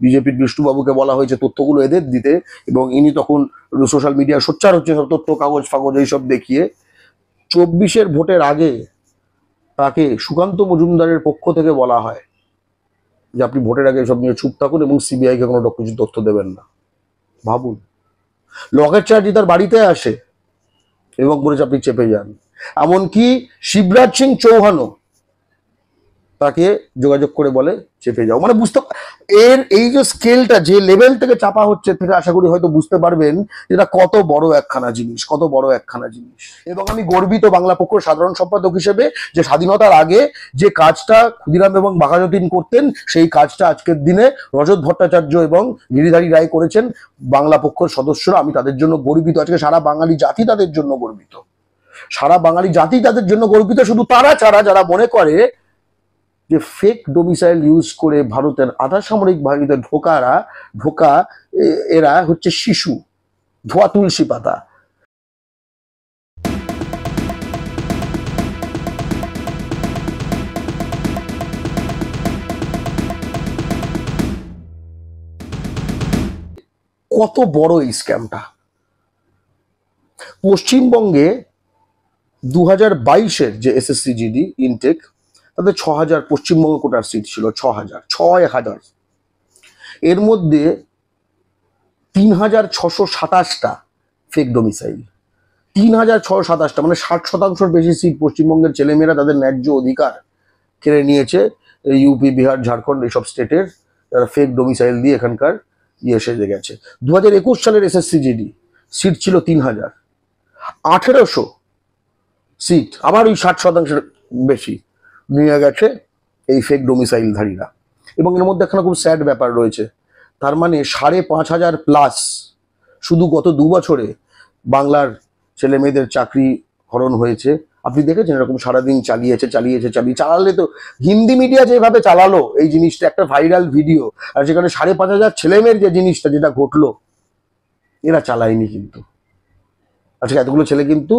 বিজেপির বিষ্ণুবাবুকে বলা হয়েছে তথ্যগুলো এদের দিতে, এবং ইনি তখন সোশ্যাল মিডিয়া সোচ্চার হচ্ছে সব তথ্য কাগজ ফাগজ এইসব দেখিয়ে। 24-এর ভোটের আগে তাকে সুকান্ত মজুমদারের পক্ষ থেকে বলা হয় যে আপনি ভোটের আগে সব নিয়ে চুপ থাকুন এবং সিবিআইকে কোনো কিছু তথ্য দেবেন না। ভাবুন, লকেট চ্যাটার্জি তার বাড়িতে আসে এবং বলেছে আপনি চেপে যান। এমনকি শিবরাজ সিং চৌহানও তাকে যোগাযোগ করে বলে চেপে যাও। মানে বুঝতে এই যে স্কেলটা যে লেভেল থেকে চাপা হচ্ছে থেকে আশা করি হয়তো বুঝতে পারবেন এটা কত বড় একখানা জিনিস, কত বড় একখানা জিনিস। এবং আমি গর্বিত বাংলা পক্ষ সাধারণ সম্পাদক হিসেবে যে স্বাধীনতার আগে যে কাজটা ক্ষুদিরাম এবং বাঘাযতীন করতেন সেই কাজটা আজকের দিনে রজত ভট্টাচার্য এবং গিরিধারী রায় করেছেন। বাংলা পক্ষের সদস্যরা, আমি তাদের জন্য গর্বিত। আজকে সারা বাঙালি জাতি তাদের জন্য গর্বিত, সারা বাঙালি জাতি তাদের জন্য গর্বিত। শুধু তারা ছাড়া যারা মনে করে যে ফেক ডোমিসাইল ইউজ করে ভারতের আধা সামরিক বাহিনীতে ঢোকা এরা হচ্ছে শিশু, ধোয়া তুলসী পাতা। কত বড় এই স্ক্যামটা। পশ্চিমবঙ্গে 2022-এর যে এসএসসি জিডি ইনটেক, তাদের 6000 পশ্চিমবঙ্গ কোটার সিট ছিল, 6000। এর মধ্যে 3627টা ফেক ডোমিসাইল। 3627টা মানে 60% বেশি সিট পশ্চিমবঙ্গের ছেলেমেয়েরা তাদের ন্যায্য অধিকার কেড়ে নিয়েছে ইউপি, বিহার, ঝাড়খণ্ড এইসব স্টেটের, তারা ফেক ডোমিসাইল দিয়ে এখানকার সেজে গেছে। 2021 সালের এসএসসি জিডি সিট ছিল 3000, 1800 সিট আবার ওই 60% বেশি নিয়ে গেছে এই ফেক ডোমিসাইলধারীরা। এবং এর মধ্যে একটা খুব স্যাড ব্যাপার রয়েছে, তার মানে 5500+ শুধু গত 2 বছরে বাংলার ছেলে মেয়েদের চাকরি হরণ হয়েছে। আপনি দেখেছেন এরকম সারাদিন চালালে তো হিন্দি মিডিয়া যেভাবে চালালো এই জিনিসটা, একটা ভাইরাল ভিডিও, আর সেখানে 5500 ছেলে মেয়ের যে জিনিসটা যেটা ঘটলো এরা চালায়নি। কিন্তু আজকে এতগুলো ছেলে কিন্তু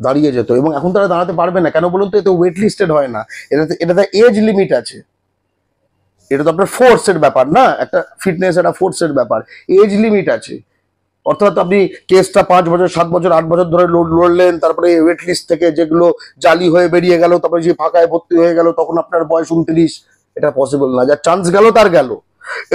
দাঁড়িয়ে যেত, এবং এখন তারা দাঁড়াতে পারবে না। কেন বলুন তো? এতে ওয়েট লিস্টেড হয় না, এটাতে এজ লিমিট আছে। এটা তো আপনার ফোর্সের ব্যাপার না, একটা ফিটনেস, একটা ফোর্সের ব্যাপার, এজ লিমিট আছে। অর্থাৎ আপনি কেসটা 5 বছর, 7 বছর, 8 বছর ধরে লড়লেন, তারপরে ওয়েট লিস্ট থেকে যেগুলো জালি হয়ে বেরিয়ে গেল, তারপরে যে ফাঁকায় ভর্তি হয়ে গেল, তখন আপনার বয়স 29, এটা পসিবল না। যার চান্স গেল তার গেল।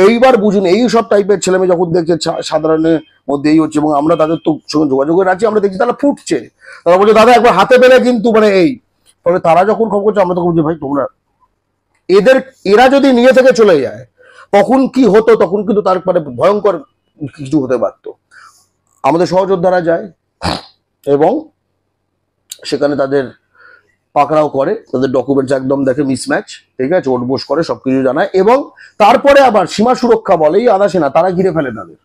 এইবার বুঝুন, এই সব টাইপের ছেলেমেয়ে যখন দেখছে সাধারণের মধ্যে এই হচ্ছে, এবং আমরা তাদের তো সঙ্গে যোগাযোগে রাখছি, আমরা দেখছি তারা ফুটছে, তারা বলছে দাদা একবার হাতে পেলে কিন্তু মানে এই। ফলে তারা যখন খবর করছে আমরা তো বলছি ভাই তোমরা এরা যদি নিয়ে থেকে চলে যায় তখন কি হতো? তখন কিন্তু তার মানে ভয়ঙ্কর কিছু হতে পারত। আমাদের সহযোদ্ধারা যায় এবং সেখানে তাদের পাকড়াও করে, তাদের ডকুমেন্টস একদম দেখে মিসম্যাচ, ঠিক আছে, ওটবোস করে, সবকিছু জানায়, এবং তারপরে আবার সীমা সুরক্ষা বলে এই আধা সেনা, তারা ঘিরে ফেলে তাদের।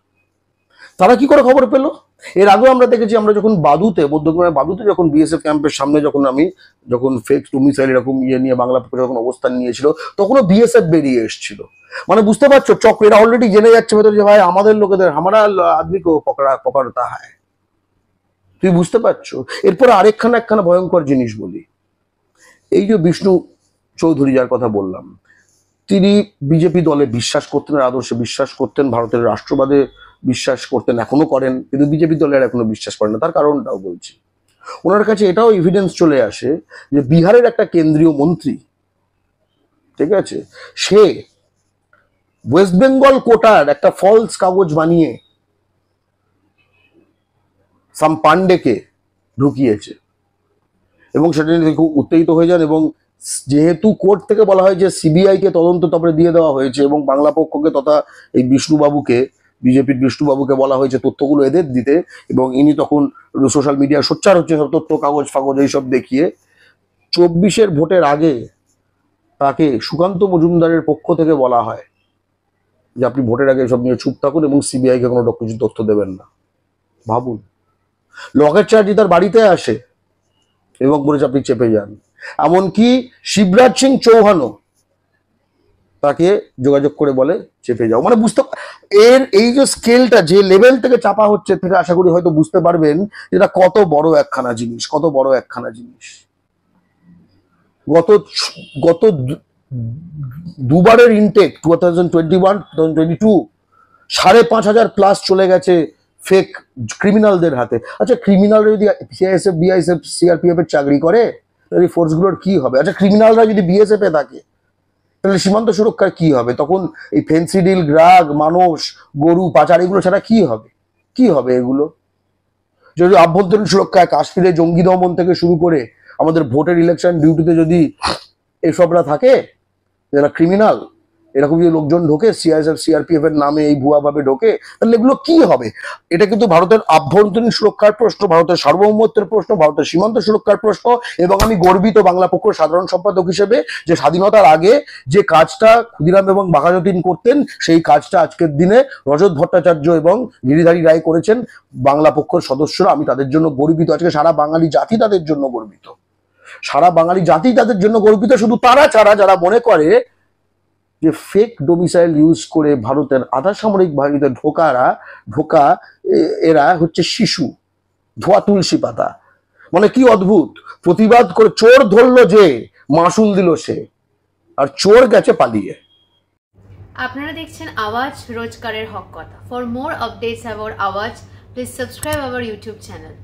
তারা কি করে খবর পেল? এর আগেও আমরা দেখেছি, আমরা যখন মধ্যগ্রামের বাদুতে যখন বিএসএফ ক্যাম্পের সামনে যখন ফেক ডোমিসাইল এরকম নিয়ে বাংলা পক্ষ যখন অবস্থান নিয়েছিল, তখনও বিএসএফ বেরিয়ে এসেছিল। মানে বুঝতে পারছো চক্র, এরা অলরেডি জেনে যাচ্ছে ভেতরে যে ভাই আমাদের লোকেদের হামারা আদমিকে পকড়তা হয়। তুই বুঝতে পারছো? এরপরে একখানা ভয়ঙ্কর জিনিস বলি। এই যে বিষ্ণু চৌধুরী যার কথা বললাম, তিনি বিজেপি দলে বিশ্বাস করতেন, আদর্শে বিশ্বাস করতেন, ভারতের রাষ্ট্রবাদে বিশ্বাস করতেন, এখনো করেন, কিন্তু বিজেপি দলের এখনো বিশ্বাস করেন না। তার কারণটাও বলছি। ওনার কাছে এটাও এভিডেন্স চলে আসে যে বিহারের একটা কেন্দ্রীয় মন্ত্রী, ঠিক আছে, সে ওয়েস্ট বেঙ্গল কোটার একটা ফলস কাগজ বানিয়ে সাম পান্ডেকে ঢুকিয়েছে, এবং সেটা নিয়ে খুব উত্তেজিত হয়ে যান। এবং যেহেতু কোর্ট থেকে বলা হয় যে সিবিআই কে তদন্ত তারপরে দিয়ে দেওয়া হয়েছে, এবং বাংলা পক্ষকে তথা এই বিজেপির বিষ্ণুবাবুকে বলা হয়েছে তথ্যগুলো এদের দিতে, এবং ইনি তখন সোশ্যাল মিডিয়া সোচ্চার হচ্ছে সব তথ্য কাগজ ফাগজ এইসব দেখিয়ে। 24-এর ভোটের আগে তাকে সুকান্ত মজুমদারের পক্ষ থেকে বলা হয় যে আপনি ভোটের আগে সব নিয়ে চুপ থাকুন এবং সিবিআইকে কোনো কিছু তথ্য দেবেন না। ভাবুন, লকেট চ্যাটার্জি তার বাড়িতে আসে এবং বলেছে আপনি চেপে যান। এমনকি শিবরাজ সিং চৌহানও তাকে যোগাযোগ করে বলে চেপে যাও। মানে বুঝতে এই যে স্কেলটা যে লেভেল থেকে চাপা হচ্ছে থেকে আশা করি হয়তো বুঝতে পারবেন এটা কত বড় একখানা জিনিস, কত বড় একখানা জিনিস। গত দুবারের ইনটেক 2021 2022 5,500 প্লাস চলে গেছে ফেক ক্রিমিনালদের হাতে। আচ্ছা, ক্রিমিনালরা যদি সিআইএসএফ বিআইএসএফ সিআরপিএফ এর চাকরি করে তাহলে ফোর্সগুলোর কি হবে? আচ্ছা, ক্রিমিনালরা যদি বিএসএফ এ থাকে তাহলে সীমান্ত সুরক্ষার কি হবে? তখন এই ফেন্সিডিল, ড্রাগ, মানুষ, গরু পাচার এগুলো ছাড়া কি হবে? কি হবে এগুলো? যদি আভ্যন্তরীণ সুরক্ষায় কাশ্মীরে জঙ্গি দমন থেকে শুরু করে আমাদের ভোটের ইলেকশন ডিউটিতে যদি এসবরা থাকে, যারা ক্রিমিনাল, এরকম যদি লোকজন ঢোকে সিআইএসএফ সিআরপিএফ এর নামে এই ভুয়াভাবে ঢোকে, তাহলে এগুলো কি হবে? এটা কিন্তু ভারতের আভ্যন্তরীণ সুরক্ষার প্রশ্ন, ভারতের সার্বভৌমত্বের প্রশ্ন, ভারতের সীমান্ত সুরক্ষার প্রশ্ন। এবং আমি গর্বিত বাংলা পক্ষ সাধারণ সম্পাদক হিসেবে যে স্বাধীনতার আগে যে কাজটা ক্ষুদিরাম এবং বাঘাযতীন করতেন, সেই কাজটা আজকের দিনে রজত ভট্টাচার্য এবং গিরিধারী রায় করেছেন। বাংলা পক্ষের সদস্যরা, আমি তাদের জন্য গর্বিত। আজকে সারা বাঙালি জাতি তাদের জন্য গর্বিত, সারা বাঙালি জাতি তাদের জন্য গর্বিত। শুধু তারা ছাড়া যারা মনে করে যে ফেক ডোমিসাইল ইউজ করে ভারতের আধা সামরিক বাহিনীতে ঢোকা এরা হচ্ছে শিশু, ধোয়া তুলসী পাতা। মানে কি অদ্ভুত! প্রতিবাদ করে চোর ধরলো যে, মাসুল দিল সে, আর চোর গেছে পালিয়ে। আপনারা দেখছেন আওয়াজ, রোজকারের হক কথা। ফর মোর আপডেটস অ্যাবাউট আওয়াজ, please subscribe our YouTube channel.